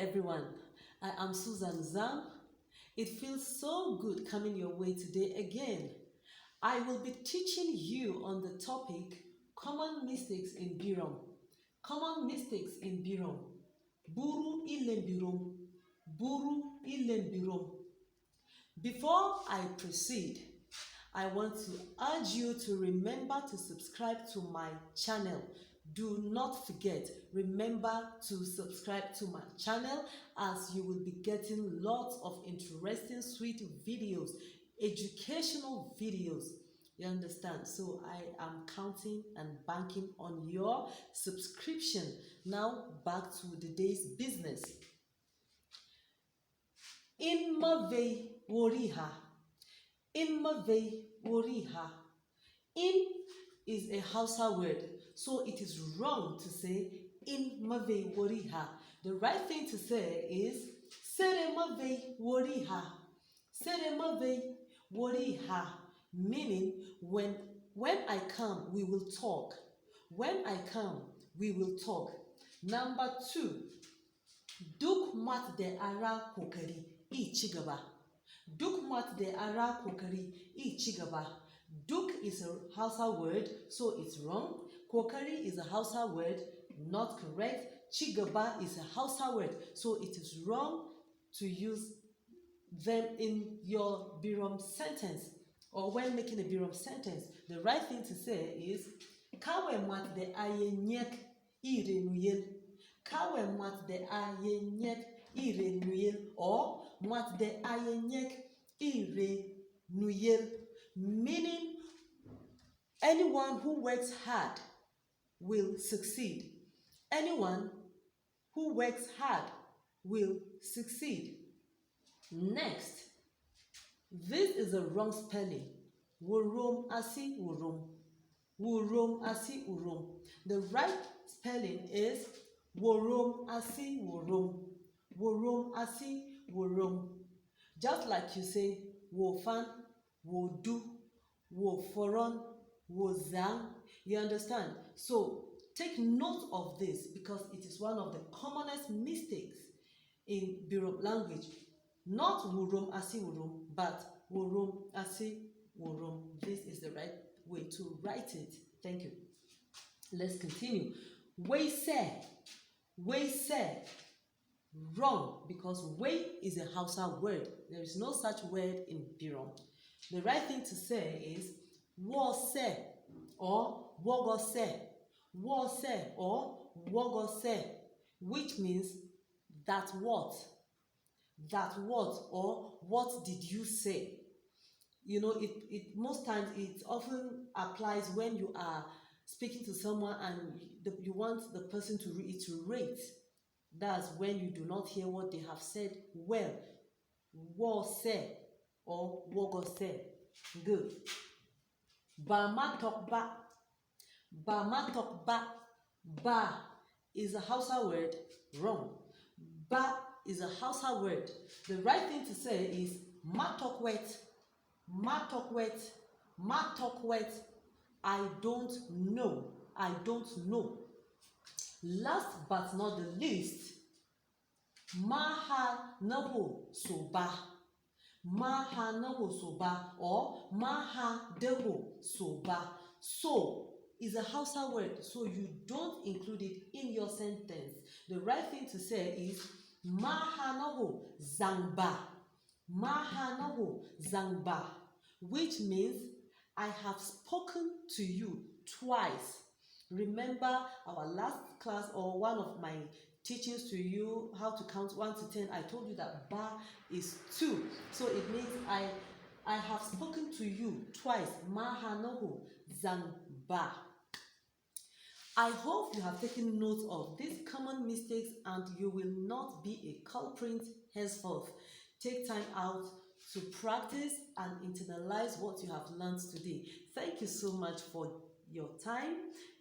everyone. I am Susan Zam. It feels so good coming your way today again. I will be teaching you on the topic common mistakes in Berom. Common mistakes in Berom. Buru ilen Berom. Buru ilen Berom. Before I proceed, I want to urge you to remember to subscribe to my channel. Do not forget, remember to subscribe to my channel as you will be getting lots of interesting, sweet videos, educational videos. You understand? So I am counting and banking on your subscription. Now back to the day's business. In Mave Woriha. In Mave Woriha. In is a Hausa word, so it is wrong to say in Mave Woriha. The right thing to say is Sere Mave Woriha. Sere Mave Woriha, meaning when I come, we will talk. When I come, we will talk. Number 2, duk mat de ara kokari I chigaba. Duk mat de ara kokari I chigaba. Duk is a Hausa word, so it's wrong. Kokari is a Hausa word, not correct. Chigaba is a Hausa word, so it is wrong to use them in your Berom sentence or when making a Berom sentence. The right thing to say is Kawe mat de ayenyek ire nuyel. Kawe mat de ayenyek ire nuyel, or mat de ayenyek ire nuyel, meaning anyone who works hard will succeed. Anyone who works hard will succeed. Next, this is a wrong spelling. Worom asi worom. Worom asi worom. The right spelling is worom asi worom. Worom asi worom. Just like you say wofan, wodu, woforon, wozang. You understand? So take note of this because it is one of the commonest mistakes in Berom language. Not worom asi worom, but worom asi worom. This is the right way to write it. Thank you. Let's continue. We say, wrong, because way is a Hausa word. There is no such word in Berom. The right thing to say is wo se or wogo se. Wo se or wogo se, which means that what? That what, or what did you say? You know, it most times it often applies when you are speaking to someone and you want the person to reiterate. That's when you do not hear what they have said well. Wo se or wogo se. Good. Bama talk ba. Bama talk ba. Ba is a Hausa word. Wrong. Ba is a Hausa word. The right thing to say is ma talk wet. Ma talk wet. Ma talk wet. I don't know. I don't know. Last but not the least, maha naho soba. Maha naho soba or maha deho soba. So is a Hausa word, so you don't include it in your sentence. The right thing to say is maha naho zangba. Maha naho zangba, which means I have spoken to you twice. Remember our last class or one of my teachings to you, how to count 1 to 10, I told you that ba is 2. So it means I have spoken to you twice. Mahanoho zangba. I hope you have taken note of these common mistakes and you will not be a culprit henceforth. Take time out to practice and internalize what you have learned today. Thank you so much for your time,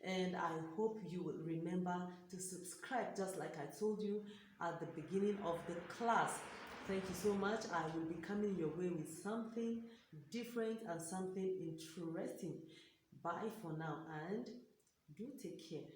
and I hope you will remember to subscribe just like I told you at the beginning of the class. Thank you so much. I will be coming your way with something different and something interesting. Bye for now and do take care.